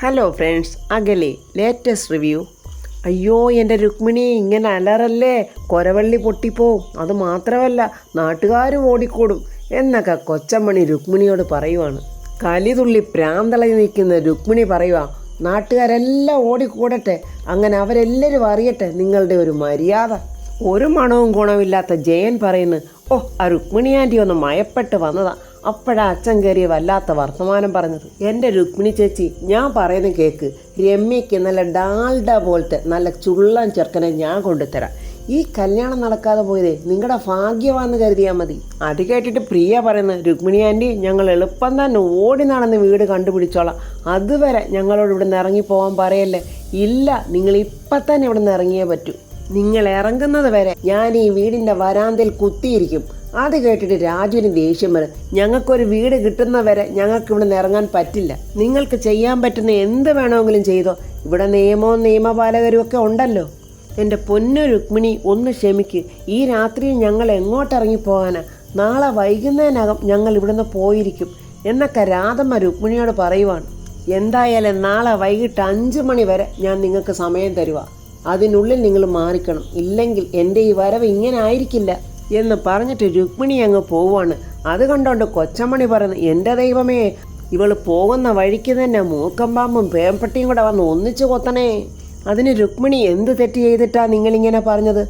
Hello friends, അകലെ latest review. അയ്യോ എൻ്റെ രുക്മിണി ഇങ്ങനെ അലറല്ലേ, കൊരവള്ളി പൊട്ടിപ്പോവും, അത് മാത്രമല്ല നാട്ടുകാരും ഓടിക്കൂടും എന്നൊക്കെ കൊച്ചമ്മണി രുക്മിണിയോട് പറയുവാണ്. കലിതുള്ളി പ്രാന്തളയി നിൽക്കുന്ന രുക്മിണി പറയുക, നാട്ടുകാരെല്ലാം ഓടിക്കൂടട്ടെ, അങ്ങനെ അവരെല്ലാവരും അറിയട്ടെ നിങ്ങളുടെ ഒരു മര്യാദ. ഒരു മണവും ഗുണമില്ലാത്ത ജയൻ പറയുന്നു, ഓ ആ രുക്മിണി ആൻറ്റി ഒന്ന് മയപ്പെട്ട് വന്നതാ, അപ്പോഴാ അച്ഛൻ കയറിയ വല്ലാത്ത വർത്തമാനം പറഞ്ഞത്. എൻ്റെ രുക്മിണി ചേച്ചി, ഞാൻ പറയുന്നത് കേൾക്ക്, രമ്യയ്ക്ക് നല്ല ഡാൽഡ പോലത്തെ നല്ല ചുള്ളൻ ചെറുക്കനെ ഞാൻ കൊണ്ടുതരാം. ഈ കല്യാണം നടക്കാതെ പോയതേ നിങ്ങളുടെ ഭാഗ്യമാണെന്ന് കരുതിയാൽ മതി. അത് കേട്ടിട്ട് പ്രിയ പറയുന്നത്, രുക്മിണി ആൻറ്റി ഞങ്ങൾ എളുപ്പം തന്നെ ഓടി നടന്ന് വീട് കണ്ടുപിടിച്ചോളാം, അതുവരെ ഞങ്ങളോട് ഇവിടെ നിന്ന് ഇറങ്ങിപ്പോകാൻ പറയല്ലേ. ഇല്ല, നിങ്ങൾ ഇപ്പം തന്നെ ഇവിടെ നിന്ന് ഇറങ്ങിയേ പറ്റൂ. നിങ്ങൾ ഇറങ്ങുന്നത് വരെ ഞാൻ ഈ വീടിൻ്റെ വരാന്തയിൽ കുത്തിയിരിക്കും. അത് കേട്ടിട്ട് രാജുവിന് ദേഷ്യം വരും. ഞങ്ങൾക്കൊരു വീട് കിട്ടുന്നവരെ ഞങ്ങൾക്ക് ഇവിടെ നിന്ന് ഇറങ്ങാൻ പറ്റില്ല. നിങ്ങൾക്ക് ചെയ്യാൻ പറ്റുന്ന എന്ത് വേണമെങ്കിലും ചെയ്തോ, ഇവിടെ നിയമവും നിയമപാലകരും ഒക്കെ ഉണ്ടല്ലോ. എൻ്റെ പൊന്നു രുക്മിണി, ഒന്ന് ക്ഷമിക്ക്. ഈ രാത്രിയിൽ ഞങ്ങൾ എങ്ങോട്ടിറങ്ങിപ്പോകാനാ? നാളെ വൈകുന്നതിനകം ഞങ്ങൾ ഇവിടുന്ന് പോയിരിക്കും എന്നൊക്കെ രാധമ്മ രുക്മിണിയോട് പറയുവാണ്. എന്തായാലും നാളെ വൈകിട്ട് 5 മണി വരെ ഞാൻ നിങ്ങൾക്ക് സമയം തരുക, അതിനുള്ളിൽ നിങ്ങൾ മാറിക്കണം, ഇല്ലെങ്കിൽ എൻ്റെ ഈ വരവ് ഇങ്ങനെ ആയിരിക്കില്ല എന്ന് പറഞ്ഞിട്ട് രുക്മിണി അങ്ങ് പോവാണ്. അത് കണ്ടോണ്ട് കൊച്ചമ്മണി പറയുന്നു, എൻ്റെ ദൈവമേ, ഇവൾ പോകുന്ന വഴിക്ക് തന്നെ മൂക്കമ്പാമ്പും പേമ്പട്ടിയും കൂടെ വന്ന് ഒന്നിച്ചു കൊത്തണേ. അതിന് രുക്മിണി എന്ത് തെറ്റ് ചെയ്തിട്ടാ നിങ്ങളിങ്ങനെ പറഞ്ഞത്?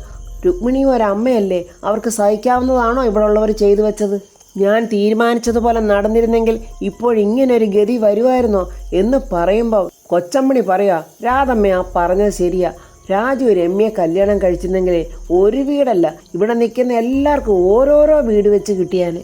രുക്മിണി ഒരമ്മയല്ലേ, അവർക്ക് സഹിക്കാവുന്നതാണോ ഇവിടെ ഉള്ളവർ ചെയ്തു വെച്ചത്? ഞാൻ തീരുമാനിച്ചതുപോലെ നടന്നിരുന്നെങ്കിൽ ഇപ്പോഴിങ്ങനൊരു ഗതി വരുമായിരുന്നോ എന്ന് പറയുമ്പോൾ കൊച്ചമ്മണി പറയാ, രാധമ്മ ആ പറഞ്ഞത് ശരിയാ, രാജു രമ്യയെ കല്യാണം കഴിച്ചിരുന്നെങ്കിലേ ഒരു വീടല്ല, ഇവിടെ നിൽക്കുന്ന എല്ലാവർക്കും ഓരോരോ വീട് വെച്ച് കിട്ടിയാൽ.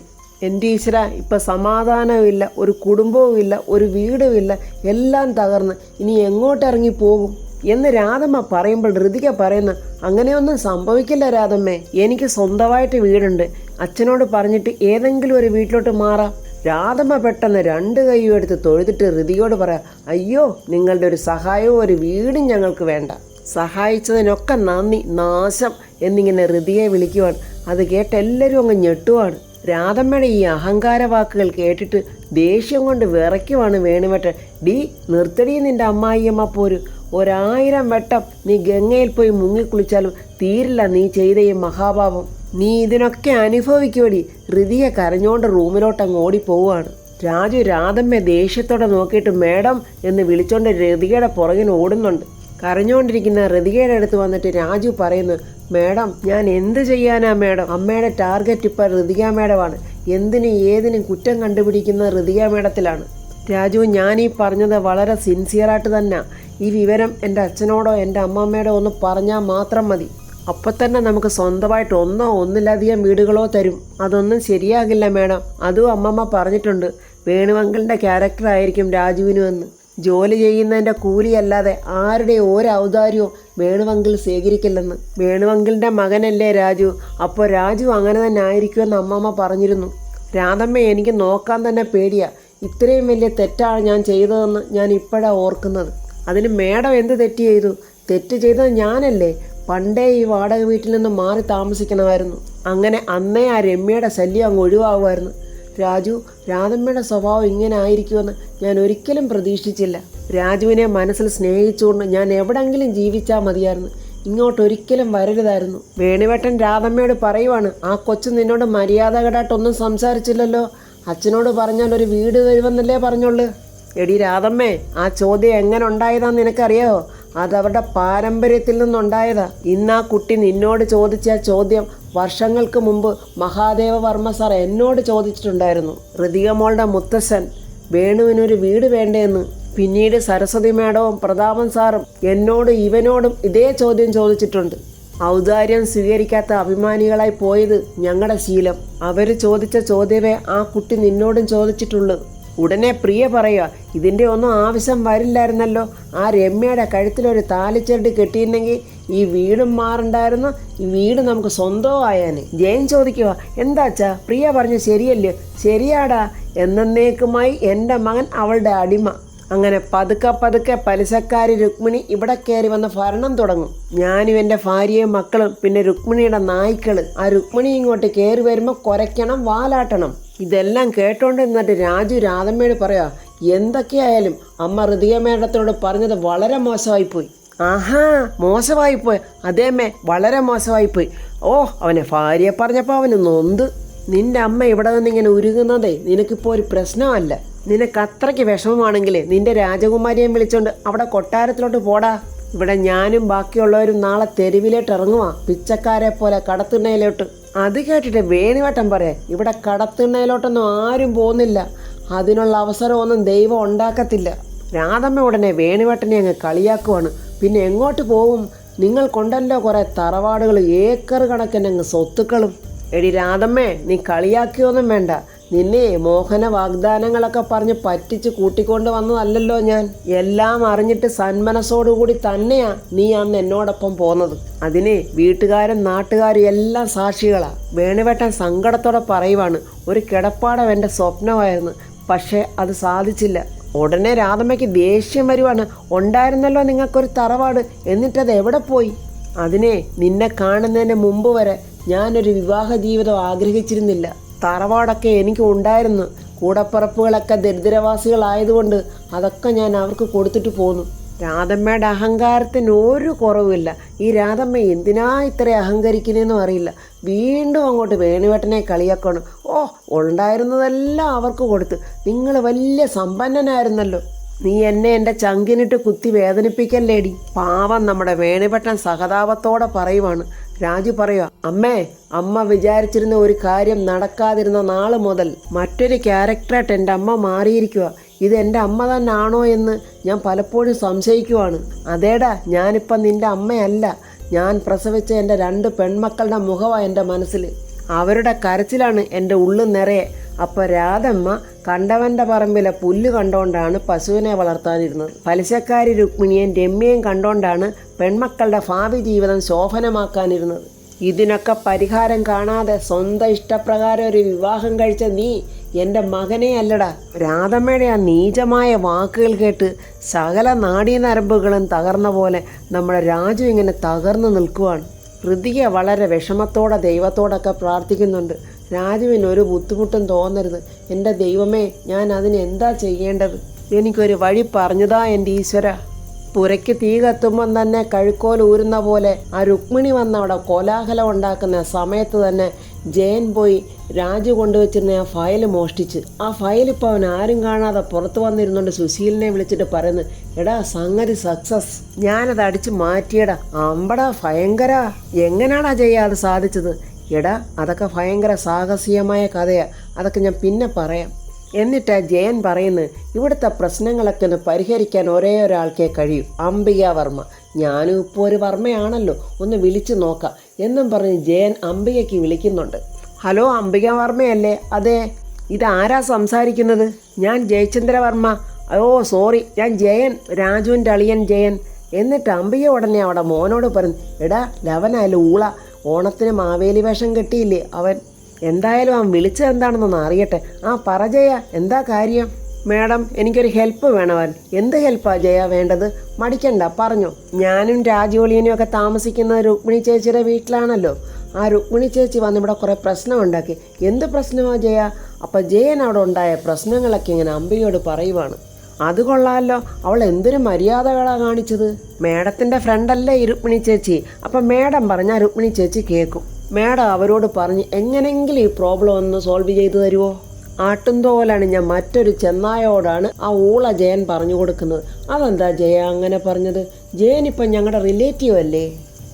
എൻ്റെ ഈശ്വര, ഇപ്പം സമാധാനവുമില്ല, ഒരു കുടുംബവും ഇല്ല, ഒരു വീടുമില്ല, എല്ലാം തകർന്ന് ഇനി എങ്ങോട്ടിറങ്ങി പോകും എന്ന് രാധമ്മ പറയുമ്പോൾ ഋതിക പറയുന്നു, അങ്ങനെയൊന്നും സംഭവിക്കില്ല രാധമ്മേ, എനിക്ക് സ്വന്തമായിട്ട് വീടുണ്ട്, അച്ഛനോട് പറഞ്ഞിട്ട് ഏതെങ്കിലും ഒരു വീട്ടിലോട്ട് മാറാം. രാധമ്മ പെട്ടെന്ന് 2 കൈയും എടുത്ത് തൊഴുതിട്ട് ഋതികയോട് പറയാം, അയ്യോ നിങ്ങളുടെ ഒരു സഹായവും ഒരു വീടും ഞങ്ങൾക്ക് വേണ്ട, സഹായിച്ചതിനൊക്കെ നന്ദി, നാശം എന്നിങ്ങനെ ഋതിയെ വിളിക്കുവാണ്. അത് കേട്ട് എല്ലാവരും അങ്ങ് ഞെട്ടുവാണ്. രാധമ്മയുടെ ഈ അഹങ്കാര വാക്കുകൾ കേട്ടിട്ട് ദേഷ്യം കൊണ്ട് വിറയ്ക്കുവാണ് വേണുവേട്ടൻ. ഡി നിർത്തടി, നിൻ്റെ അമ്മായിയമ്മ പോര്, 1000 വട്ടം നീ ഗംഗയിൽ പോയി മുങ്ങിക്കുളിച്ചാലും തീരില്ല നീ ചെയ്ത ഈ മഹാപാപം, നീ ഇതിനൊക്കെ അനുഭവിക്കുവടി. ഋതിയെ കരഞ്ഞോണ്ട് റൂമിലോട്ട് അങ്ങ് ഓടിപ്പോവുകയാണ്. രാജു രാധമ്മയെ ദേഷ്യത്തോടെ നോക്കിയിട്ട് മേഡം എന്ന് വിളിച്ചോണ്ട് ഋതികയുടെ പുറകിന് ഓടുന്നുണ്ട്. കരഞ്ഞുകൊണ്ടിരിക്കുന്ന ഋതികയുടെ അടുത്ത് വന്നിട്ട് രാജു പറയുന്നു, മേഡം ഞാൻ എന്ത് ചെയ്യാനാ മേഡം, അമ്മയുടെ ടാർഗറ്റ് ഇപ്പം ഋതിക മേഡമാണ്, എന്തിനും ഏതിനും കുറ്റം കണ്ടുപിടിക്കുന്ന ഋതിക മേഡത്തിലാണ്. രാജു, ഞാൻ ഈ പറഞ്ഞത് വളരെ സിൻസിയറായിട്ട് തന്നെ, ഈ വിവരം എൻ്റെ അച്ഛനോടോ എൻ്റെ അമ്മമ്മയോടോ ഒന്ന് പറഞ്ഞാൽ മാത്രം മതി, അപ്പം തന്നെ നമുക്ക് സ്വന്തമായിട്ട് ഒന്നിലധികം വീടുകളോ തരും. അതൊന്നും ശരിയാകില്ല മേഡം, അതും അമ്മമ്മ പറഞ്ഞിട്ടുണ്ട്. വേണുവങ്കിളിൻ്റെ ക്യാരക്ടറായിരിക്കും രാജുവിനുമെന്ന്. ജോലി ചെയ്യുന്നതിൻ്റെ കൂലിയല്ലാതെ ആരുടെ ഒരു ഔദാര്യവും വേണുവങ്കിൾ സ്വീകരിക്കില്ലെന്ന്. വേണുവങ്കിളിൻ്റെ മകനല്ലേ രാജു, അപ്പോൾ രാജു അങ്ങനെ തന്നെ ആയിരിക്കുമെന്ന് അമ്മമ്മ പറഞ്ഞിരുന്നു. രാധമ്മ, എനിക്ക് നോക്കാൻ തന്നെ പേടിയാ, ഇത്രയും വലിയ തെറ്റാണ് ഞാൻ ചെയ്തതെന്ന് ഞാൻ ഇപ്പോഴാണ് ഓർക്കുന്നത്. അതിന് മേഡം എന്ത് തെറ്റ് ചെയ്തു? തെറ്റ് ചെയ്തത് ഞാനല്ലേ, പണ്ടേ ഈ വാടക വീട്ടിൽ നിന്ന് മാറി താമസിക്കണമായിരുന്നു, അങ്ങനെ അന്നേ ആ രമ്യയുടെ ശല്യം അങ്ങ് ഒഴിവാകുമായിരുന്നു. രാജു, രാധമ്മയുടെ സ്വഭാവം ഇങ്ങനെ ആയിരിക്കുമെന്ന് ഞാൻ ഒരിക്കലും പ്രതീക്ഷിച്ചില്ല. രാജുവിനെ മനസ്സിൽ സ്നേഹിച്ചുകൊണ്ട് ഞാൻ എവിടെങ്കിലും ജീവിച്ചാൽ മതിയായിരുന്നു, ഇങ്ങോട്ടൊരിക്കലും വരരുതായിരുന്നു. വേണുവേട്ടൻ രാധമ്മയോട് പറയുവാണ്, ആ കൊച്ചു നിന്നോട് മര്യാദകേടായിട്ടൊന്നും സംസാരിച്ചില്ലല്ലോ, അച്ഛനോട് പറഞ്ഞാൽ ഒരു വീട് വരുമെന്നല്ലേ പറഞ്ഞോളൂ. എടി രാധമ്മേ, ആ ചോദ്യം എങ്ങനെ ഉണ്ടായതാന്ന് നിനക്കറിയാമോ? അതവരുടെ പാരമ്പര്യത്തിൽ നിന്നുണ്ടായതാ. ഇന്ന് ആ കുട്ടി നിന്നോട് ചോദിച്ച ചോദ്യം വർഷങ്ങൾക്ക് മുമ്പ് മഹാദേവ വർമ്മ സാർ എന്നോട് ചോദിച്ചിട്ടുണ്ടായിരുന്നു. ഋതിക മോളുടെ മുത്തശ്ശൻ വേണുവിനൊരു വീട് വേണ്ടേന്ന്. പിന്നീട് സരസ്വതി മേഡവും പ്രതാപൻ സാറും എന്നോടും ഇവനോടും ഇതേ ചോദ്യം ചോദിച്ചിട്ടുണ്ട്. ഔദാര്യം സ്വീകരിക്കാത്ത അഭിമാനികളായി പോയത് ഞങ്ങളുടെ ശീലം. അവർ ചോദിച്ച ചോദ്യമേ ആ കുട്ടി നിന്നോടും ചോദിച്ചിട്ടുള്ളൂ. ഉടനെ പ്രിയ പറയുക, ഇതിൻ്റെ ഒന്നും ആവശ്യം വരില്ലായിരുന്നല്ലോ, ആ രമ്യയുടെ കഴുത്തിലൊരു താലിച്ചരട് കെട്ടിയിരുന്നെങ്കിൽ ഈ വീടും മാറുണ്ടായിരുന്നു, ഈ വീട് നമുക്ക് സ്വന്തമായാന്. ജയൻ ചോദിക്കുക, എന്താച്ചാ പ്രിയ പറഞ്ഞ ശരിയല്ലേ? ശരിയാടാ, എന്നേക്കുമായി എൻ്റെ മകൻ അവളുടെ അടിമ. അങ്ങനെ പതുക്കെ പതുക്കെ പലിശക്കാരി രുക്മിണി ഇവിടെ കയറി വന്ന് ഭരണം തുടങ്ങും. ഞാനും എൻ്റെ ഭാര്യയും മക്കളും പിന്നെ രുക്മിണിയുടെ നായ്ക്കൾ. ആ രുക്മിണി ഇങ്ങോട്ട് കയറി വരുമ്പോൾ കുരയ്ക്കണം, വാലാട്ടണം. ഇതെല്ലാം കേട്ടോണ്ട് നിന്നിട്ട് രാജു രാധമ്മയോട് പറയാ, എന്തൊക്കെയായാലും അമ്മ ഋതിക മേഡത്തിനോട് പറഞ്ഞത് വളരെ മോശമായിപ്പോയി. ആഹാ, മോശമായിപ്പോയി. അതേമ്മേ, വളരെ മോശമായിപ്പോയി. ഓ, അവനെ ഭാര്യയെ പറഞ്ഞപ്പോൾ അവന് നൊന്ത്. നിന്റെ അമ്മ ഇവിടെ നിന്ന് ഇങ്ങനെ ഉരുകുന്നതേ നിനക്കിപ്പോൾ ഒരു പ്രശ്നമല്ല. നിനക്ക് അത്രയ്ക്ക് വിഷമമാണെങ്കിൽ നിന്റെ രാജകുമാരിയെ വിളിച്ചോണ്ട് അവിടെ കൊട്ടാരത്തിലോട്ട് പോടാ. ഇവിടെ ഞാനും ബാക്കിയുള്ളവരും നാളെ തെരുവിലോട്ട് ഇറങ്ങുവാ, പിച്ചക്കാരെ പോലെ കടത്തിണ്ണയിലോട്ട്. അത് കേട്ടിട്ട് വേണിവട്ടം പറയാം, ഇവിടെ കടത്തിണ്ണയിലോട്ടൊന്നും ആരും പോകുന്നില്ല, അതിനുള്ള അവസരമൊന്നും ദൈവം ഉണ്ടാക്കത്തില്ല. രാധമ്മ ഉടനെ വേണിവട്ടനെ അങ്ങ് കളിയാക്കുവാണ്. പിന്നെ എങ്ങോട്ട് പോവും? നിങ്ങൾക്കുണ്ടല്ലോ കുറേ തറവാടുകൾ, ഏക്കർ കണക്കിന് അങ്ങ് സ്വത്തുക്കളും. എടി രാധമ്മേ, നീ കളിയാക്കിയൊന്നും വേണ്ട. നിന്നെ മോഹന വാഗ്ദാനങ്ങളൊക്കെ പറഞ്ഞ് പറ്റിച്ച് കൂട്ടിക്കൊണ്ട് വന്നതല്ലല്ലോ ഞാൻ. എല്ലാം അറിഞ്ഞിട്ട് സന്മനസ്സോടുകൂടി തന്നെയാ നീ അന്ന് എന്നോടൊപ്പം പോന്നത്. അതിന് വീട്ടുകാരും നാട്ടുകാരും എല്ലാം സാക്ഷികളാ. വേണുവേട്ടൻ സങ്കടത്തോടെ പറയുവാണ്, ഒരു കിടപ്പാടം എൻ്റെ സ്വപ്നമായിരുന്നു, പക്ഷേ അത് സാധിച്ചില്ല. ഉടനെ രാധമ്മയ്ക്ക് ദേഷ്യം വരുവാണ്. ഉണ്ടായിരുന്നല്ലോ നിങ്ങൾക്കൊരു തറവാട്, എന്നിട്ടത് എവിടെ പോയി? അതിനെ നിന്നെ കാണുന്നതിന് മുമ്പ് വരെ ഞാനൊരു വിവാഹ ജീവിതം ആഗ്രഹിച്ചിരുന്നില്ല. തറവാടൊക്കെ എനിക്ക് ഉണ്ടായിരുന്നു. കൂടപ്പിറപ്പുകളൊക്കെ ദരിദ്രവാസികളായതുകൊണ്ട് അതൊക്കെ ഞാൻ അവർക്ക് കൊടുത്തിട്ട് പോന്നു. രാധമ്മയുടെ അഹങ്കാരത്തിന് ഒരു കുറവുമില്ല. ഈ രാധമ്മ എന്തിനാ ഇത്ര അഹങ്കരിക്കുന്നതെന്നും അറിയില്ല. വീണ്ടും അങ്ങോട്ട് വേണുവേട്ടനെ കളിയാക്കണം. ഓ, ഉണ്ടായിരുന്നതെല്ലാം അവർക്ക് കൊടുത്ത്. നിങ്ങൾ വലിയ സമ്പന്നനായിരുന്നല്ലോ. നീ എന്നെ എൻ്റെ ചങ്കിനിട്ട് കുത്തി വേദനിപ്പിക്കല്ലേടി. പാവം നമ്മുടെ വേണുവേട്ടൻ സഹതാപത്തോടെ പറയുവാണ്. രാജു പറയുക, അമ്മേ, അമ്മ വിചാരിച്ചിരുന്ന ഒരു കാര്യം നടക്കാതിരുന്ന നാൾ മുതൽ മറ്റൊരു ക്യാരക്ടറായിട്ട് എൻ്റെ അമ്മ മാറിയിരിക്കുക. ഇത് എൻ്റെ അമ്മ തന്നെ ആണോ എന്ന് ഞാൻ പലപ്പോഴും സംശയിക്കുവാണ്. അതേടാ, ഞാനിപ്പം നിൻ്റെ അമ്മയല്ല. ഞാൻ പ്രസവിച്ച എൻ്റെ 2 പെൺമക്കളുടെ മുഖമാണ് എൻ്റെ മനസ്സിൽ. അവരുടെ കരച്ചിലാണ് എൻ്റെ ഉള്ളു നിറയെ. അപ്പോൾ രാധമ്മ കണ്ടവൻ്റെ പറമ്പിലെ പുല്ല് കണ്ടുകൊണ്ടാണ് പശുവിനെ വളർത്താനിരുന്നത്. പലിശക്കാരി രുക്മിണിയും രമ്യയും കണ്ടുകൊണ്ടാണ് പെൺമക്കളുടെ ഭാവി ജീവിതം ശോഭനമാക്കാനിരുന്നത്. ഇതിനൊക്കെ പരിഹാരം കാണാതെ സ്വന്തം ഇഷ്ടപ്രകാരം ഒരു വിവാഹം കഴിച്ച നീ എൻ്റെ മകനെ അല്ലടാ. രാധമ്മയുടെ ആ നീചമായ വാക്കുകൾ കേട്ട് സകല നാഡീനരമ്പുകളും തകർന്ന പോലെ നമ്മുടെ രാജു ഇങ്ങനെ തകർന്നു നിൽക്കുവാണ്. ഋതിക വളരെ വിഷമത്തോടെ ദൈവത്തോടൊക്കെ പ്രാർത്ഥിക്കുന്നുണ്ട്. രാജുവിന് ഒരു ബുദ്ധിമുട്ടും തോന്നരുത്. എൻ്റെ ദൈവമേ, ഞാൻ അതിന് എന്താ ചെയ്യേണ്ടത്? എനിക്കൊരു വഴി പറഞ്ഞതാ എൻ്റെ ഈശ്വര. പുരയ്ക്ക് തീ കത്തുമ്പം തന്നെ കഴുക്കോൽ ഊരുന്ന പോലെ ആ രുക്മിണി വന്നവിടെ കോലാഹലം ഉണ്ടാക്കുന്ന സമയത്ത് തന്നെ ജയൻ പോയി രാജു കൊണ്ടുവച്ചിരുന്ന ആ ഫയൽ മോഷ്ടിച്ച്. ആ ഫയലിപ്പോൾ അവൻ ആരും കാണാതെ പുറത്ത് വന്നിരുന്നുകൊണ്ട് സുശീലിനെ വിളിച്ചിട്ട് പറയുന്നു, എടാ സംഗതി സക്സസ്, ഞാനത് അടിച്ച് മാറ്റിയടാ. അമ്പടാ ഭയങ്കര. എങ്ങനെയാടാ ജയ അത് സാധിച്ചത്? എടാ, അതൊക്കെ ഭയങ്കര സാഹസികമായ കഥയാണ്, അതൊക്കെ ഞാൻ പിന്നെ പറയാം. എന്നിട്ട് ജയൻ പറയുന്നു, ഇവിടുത്തെ പ്രശ്നങ്ങളൊക്കെ ഒന്ന് പരിഹരിക്കാൻ ഒരേ ഒരാൾക്കേ കഴിയൂ, അംബികാവർമ്മ. ഞാനും ഇപ്പോൾ ഒരു വർമ്മയാണല്ലോ, ഒന്ന് വിളിച്ചു നോക്കാം എന്നും പറഞ്ഞ് ജയൻ അംബികയ്ക്ക് വിളിക്കുന്നുണ്ട്. ഹലോ, അംബികാവർമ്മയല്ലേ? അതെ. ഇതാരാ സംസാരിക്കുന്നത്? ഞാൻ ജയചന്ദ്രവർമ്മ. ഓ സോറി, ഞാൻ ജയൻ, രാജുവിൻ്റെ അളിയൻ ജയൻ. എന്നിട്ട് അംബിക ഉടനെ അവിടെ മോനോട് പറഞ്ഞു, എടാ ലവനായാലും ഊള, ഓണത്തിന് മാവേലി വേഷം കെട്ടിയില്ലേ അവൻ. എന്തായാലും അവൻ വിളിച്ചത് എന്താണെന്നൊന്ന് അറിയട്ടെ. ആ പറ ജയ, എന്താ കാര്യം? മാഡം, എനിക്കൊരു ഹെൽപ്പ് വേണവൻ. എന്ത് ഹെൽപ്പാ ജയ വേണ്ടത്? മടിക്കണ്ട, പറഞ്ഞോ. ഞാനും രാജോളിയനും ഒക്കെ താമസിക്കുന്നത് രുക്മിണി ചേച്ചിയുടെ വീട്ടിലാണല്ലോ. ആ രുക്മിണി ചേച്ചി വന്നിവിടെ കുറേ പ്രശ്നമുണ്ടാക്കി. എന്ത് പ്രശ്നമാണ് ജയ? അപ്പം ജയൻ അവിടെ ഉണ്ടായ പ്രശ്നങ്ങളൊക്കെ ഇങ്ങനെ അംബികയോട് പറയുവാണ്. അത് കൊള്ളാമല്ലോ, അവൾ എന്തൊരു മര്യാദകളാണ് കാണിച്ചത്. മേഡത്തിൻ്റെ ഫ്രണ്ടല്ലേ ഈ രുക്മിണി ചേച്ചി. അപ്പം മേഡം പറഞ്ഞാൽ രുക്മിണി ചേച്ചി കേൾക്കും. മേഡം അവരോട് പറഞ്ഞ് എങ്ങനെയെങ്കിലും ഈ പ്രോബ്ലം ഒന്ന് സോൾവ് ചെയ്തു തരുമോ? ആട്ടുംതോലാണ് ഞാൻ മറ്റൊരു ചെന്നായോടാണ് ആ ഊള ജയൻ പറഞ്ഞു കൊടുക്കുന്നത്. അതെന്താ ജയ അങ്ങനെ പറഞ്ഞത്? ജയൻ ഇപ്പം ഞങ്ങളുടെ റിലേറ്റീവ് അല്ലേ?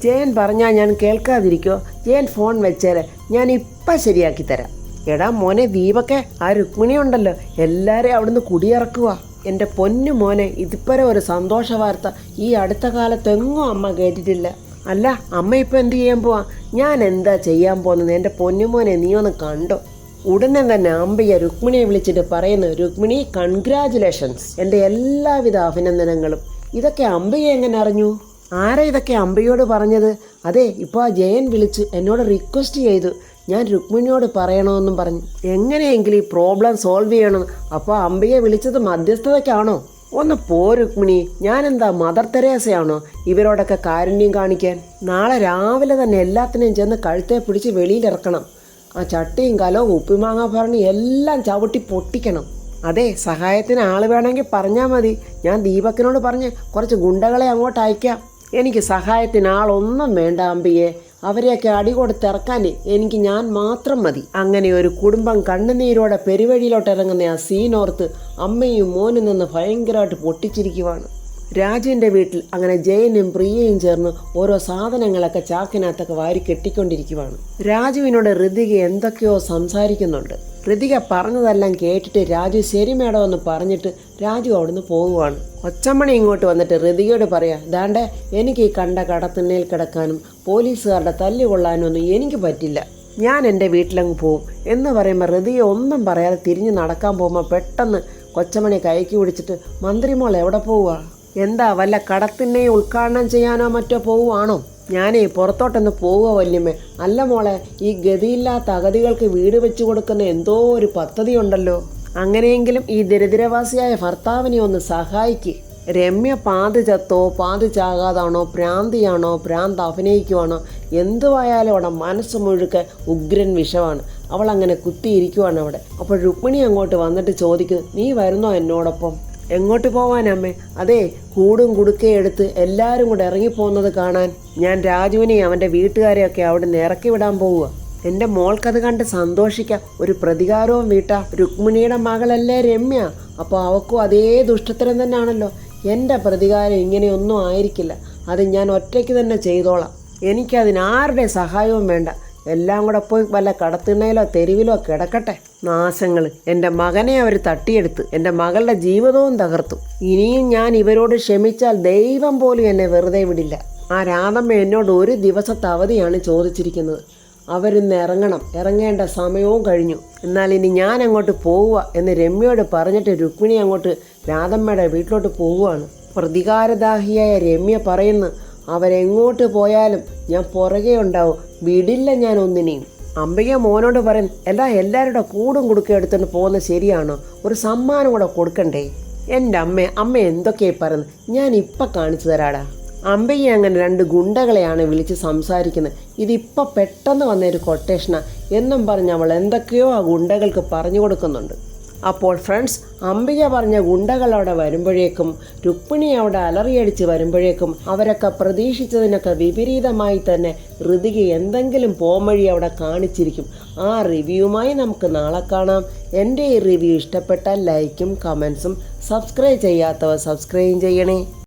ജയൻ പറഞ്ഞാൽ ഞാൻ കേൾക്കാതിരിക്കുമോ? ജയൻ ഫോൺ വെച്ചേരെ, ഞാൻ ഇപ്പം ശരിയാക്കി തരാം. എടാ മോനെ ദീപക്കെ, ആ രുക്മിണി ഉണ്ടല്ലോ, എല്ലാവരെയും അവിടുന്ന് കുടിയിറക്കുക. എൻ്റെ പൊന്നു മോനെ, ഇതിപ്പരെ ഒരു സന്തോഷ വാർത്ത ഈ അടുത്ത കാലത്തെങ്ങും അമ്മ കേട്ടിട്ടില്ല. അല്ല, അമ്മ ഇപ്പം എന്ത് ചെയ്യാൻ പോവാ? ഞാൻ എന്താ ചെയ്യാൻ പോകുന്നത്? എൻ്റെ പൊന്നുമോനെ നീ ഒന്ന് കണ്ടോ. ഉടനെ തന്നെ അംബിക രുക്മിണിയെ വിളിച്ചിട്ട് പറയുന്നു, രുക്മിണി കൺഗ്രാജുലേഷൻസ്, എൻ്റെ എല്ലാവിധ അഭിനന്ദനങ്ങളും. ഇതൊക്കെ അംബിക എങ്ങനെ അറിഞ്ഞു? ആരാ ഇതൊക്കെ അംബികയോട് പറഞ്ഞത്? അതെ, ഇപ്പോൾ ആ ജയൻ വിളിച്ച് എന്നോട് റിക്വസ്റ്റ് ചെയ്തു ഞാൻ രുക്മിണിയോട് പറയണമെന്നും പറഞ്ഞു. എങ്ങനെയെങ്കിലും ഈ പ്രോബ്ലം സോൾവ് ചെയ്യണം. അപ്പോൾ അംബിക വിളിച്ചത് മധ്യസ്ഥതയ്ക്കാണോ? ഒന്ന് പോ രുക്മിണി, ഞാനെന്താ മദർ തെരേസയാണോ ഇവരോടൊക്കെ കാരുണ്യം കാണിക്കാൻ? നാളെ രാവിലെ തന്നെ എല്ലാത്തിനെയും ചെന്ന് കഴുത്തെ പിടിച്ച് വെളിയിലിറക്കണം. ആ ചട്ടിയും കലവും ഉപ്പിമാങ്ങ ഭരണി എല്ലാം ചവിട്ടി പൊട്ടിക്കണം. അതെ, സഹായത്തിന് ആൾ വേണമെങ്കിൽ പറഞ്ഞാൽ മതി. ഞാൻ ദീപക്കിനോട് പറഞ്ഞ് കുറച്ച് ഗുണ്ടകളെ അങ്ങോട്ട് അയക്കാം. എനിക്ക് സഹായത്തിന് ആളൊന്നും വേണ്ട അമ്പിയെ. അവരെയൊക്കെ അടി കൊടുത്തിറക്കാൻ ഞാൻ മാത്രം മതി. അങ്ങനെ ഒരു കുടുംബം കണ്ണുനീരോടെ പെരുവഴിയിലോട്ട് ഇറങ്ങുന്ന ആ സീനോർത്ത് അമ്മയും മോനും നിന്ന് ഭയങ്കരമായിട്ട് പൊട്ടിച്ചിരിക്കുവാണ്. രാജുവിൻ്റെ വീട്ടിൽ അങ്ങനെ ജയനും പ്രിയയും ചേർന്ന് ഓരോ സാധനങ്ങളൊക്കെ ചാക്കിനകത്തൊക്കെ വാരി കെട്ടിക്കൊണ്ടിരിക്കുവാണ്. രാജുവിനോട് ഋതിക എന്തൊക്കെയോ സംസാരിക്കുന്നുണ്ട്. ഋതിക പറഞ്ഞതെല്ലാം കേട്ടിട്ട് രാജു ശരി മേഡം എന്ന് പറഞ്ഞിട്ട് രാജു അവിടുന്ന് പോവുകയാണ്. ഒച്ചമ്മണി ഇങ്ങോട്ട് വന്നിട്ട് ഋതികയോട് പറയാം, ദാണ്ടെ എനിക്ക് ഈ കണ്ട കടത്തിണ്ണയിൽ കിടക്കാനും പോലീസുകാരുടെ തല്ലുകൊള്ളാനും ഒന്നും എനിക്ക് പറ്റില്ല, ഞാൻ എൻ്റെ വീട്ടിലങ്ങ് പോവും എന്ന് പറയുമ്പോൾ ഋതിക ഒന്നും പറയാതെ തിരിഞ്ഞ് നടക്കാൻ പോകുമ്പോൾ പെട്ടെന്ന് കൊച്ചമണി കൈക്ക് പിടിച്ചിട്ട്, മന്ത്രിമോൾ എവിടെ പോവുക? എന്താ വല്ല കടത്തിനെയും ഉദ്ഘാടനം ചെയ്യാനോ മറ്റോ പോവുകയാണോ? ഞാനേ പുറത്തോട്ടൊന്ന് പോവുക വല്യമ്മേ. അല്ല മോളെ, ഈ ഗതിയില്ലാത്ത അഗതികൾക്ക് വീട് വെച്ച് കൊടുക്കുന്ന എന്തോ ഒരു പദ്ധതി ഉണ്ടല്ലോ. അങ്ങനെയെങ്കിലും ഈ ദരിദ്രവാസിയായ ഭർത്താവിനെ ഒന്ന് സഹായിക്ക്. രമ്യ പാതി ചത്തോ പാതി ചാകാതാണോ, ഭ്രാന്തിയാണോ, ഭ്രാന്ത് അഭിനയിക്കുവാണോ, എന്തുവായാലും അവിടെ മനസ്സ് മുഴുക്കെ ഉഗ്രൻ വിഷമാണ്. അവൾ അങ്ങനെ കുത്തിയിരിക്കുവാണ് അവിടെ. അപ്പോൾ രുക്മിണി അങ്ങോട്ട് വന്നിട്ട് ചോദിക്കുന്നു, നീ വരുന്നോ എന്നോടൊപ്പം? എങ്ങോട്ട് പോവാനമ്മേ? അതെ, കൂടും കുടുക്കയും എടുത്ത് എല്ലാവരും കൂടെ ഇറങ്ങിപ്പോകുന്നത് കാണാൻ. ഞാൻ രാജുവിനെയും അവൻ്റെ വീട്ടുകാരെയൊക്കെ അവിടെ നിന്ന് ഇറക്കി വിടാൻ പോവുക. എൻ്റെ മോൾക്കത് കണ്ട് സന്തോഷിക്കാം, ഒരു പ്രതികാരവും വീട്ടാം. രുക്മിണിയുടെ മകളല്ലേ രമ്യ, അപ്പോൾ അവൾക്കും അതേ ദുഷ്ടത്തരം തന്നെയാണല്ലോ. എൻ്റെ പ്രതികാരം ഇങ്ങനെയൊന്നും ആയിരിക്കില്ല, അത് ഞാൻ ഒറ്റയ്ക്ക് തന്നെ ചെയ്തോളാം. എനിക്കതിനാരുടെ സഹായവും വേണ്ട. എല്ലാം കൂടെ പോയി വല്ല കടത്തിണ്ണയിലോ തെരുവിലോ കിടക്കട്ടെ. നാശങ്ങൾ, എൻ്റെ മകനെ അവർ തട്ടിയെടുത്ത് എൻ്റെ മകളുടെ ജീവിതവും തകർത്തു. ഇനിയും ഞാൻ ഇവരോട് ക്ഷമിച്ചാൽ ദൈവം പോലും എന്നെ വെറുതെ വിടില്ല. ആ രാധമ്മ എന്നോട് ഒരു ദിവസത്തെ അവധിയാണ് ചോദിച്ചിരിക്കുന്നത്. അവരിന്ന് ഇറങ്ങണം, ഇറങ്ങേണ്ട സമയവും കഴിഞ്ഞു. എന്നാൽ ഇനി ഞാൻ അങ്ങോട്ട് പോവുക എന്ന് രമ്യയോട് പറഞ്ഞിട്ട് രുക്മിണി അങ്ങോട്ട് രാധമ്മയുടെ വീട്ടിലോട്ട് പോവുകയാണ്. പ്രതികാരദാഹിയായ രമ്യ പറയുന്നു, അവരെങ്ങോട്ട് പോയാലും ഞാൻ പുറകെ ഉണ്ടാവും, വിടില്ല ഞാൻ ഒന്നിനെയും. അംബിക മോനോട് പറയും, എല്ലാവരുടെ കൂടും കുടുക്ക എടുത്തുകൊണ്ട് പോകുന്നത് ശരിയാണോ? ഒരു സമ്മാനം കൂടെ കൊടുക്കണ്ടേ? എൻ്റെ അമ്മ എന്തൊക്കെയായി പറയുന്നത്, ഞാൻ ഇപ്പം കാണിച്ചു തരാടാ. അംബിക അങ്ങനെ 2 ഗുണ്ടകളെയാണ് വിളിച്ച് സംസാരിക്കുന്നത്. ഇതിപ്പോൾ പെട്ടെന്ന് വന്നൊരു കൊട്ടേഷനാണ് എന്നും പറഞ്ഞ് അവൾ എന്തൊക്കെയോ ആ ഗുണ്ടകൾക്ക് പറഞ്ഞു കൊടുക്കുന്നുണ്ട്. അപ്പോൾ ഫ്രണ്ട്സ്, അംബിക പറഞ്ഞ ഗുണ്ടകൾ അവിടെ വരുമ്പോഴേക്കും രുക്മിണി അവിടെ അലറിയടിച്ച് വരുമ്പോഴേക്കും അവരൊക്കെ പ്രതീക്ഷിച്ചതിനൊക്കെ വിപരീതമായി തന്നെ ഋതിക എന്തെങ്കിലും പോംവഴി അവിടെ കാണിച്ചിരിക്കും. ആ റിവ്യൂമായി നമുക്ക് നാളെ കാണാം. എൻ്റെ ഈ റിവ്യൂ ഇഷ്ടപ്പെട്ടാൽ ലൈക്കും കമൻസും, സബ്സ്ക്രൈബ് ചെയ്യാത്തവർ സബ്സ്ക്രൈബ് ചെയ്യണേ.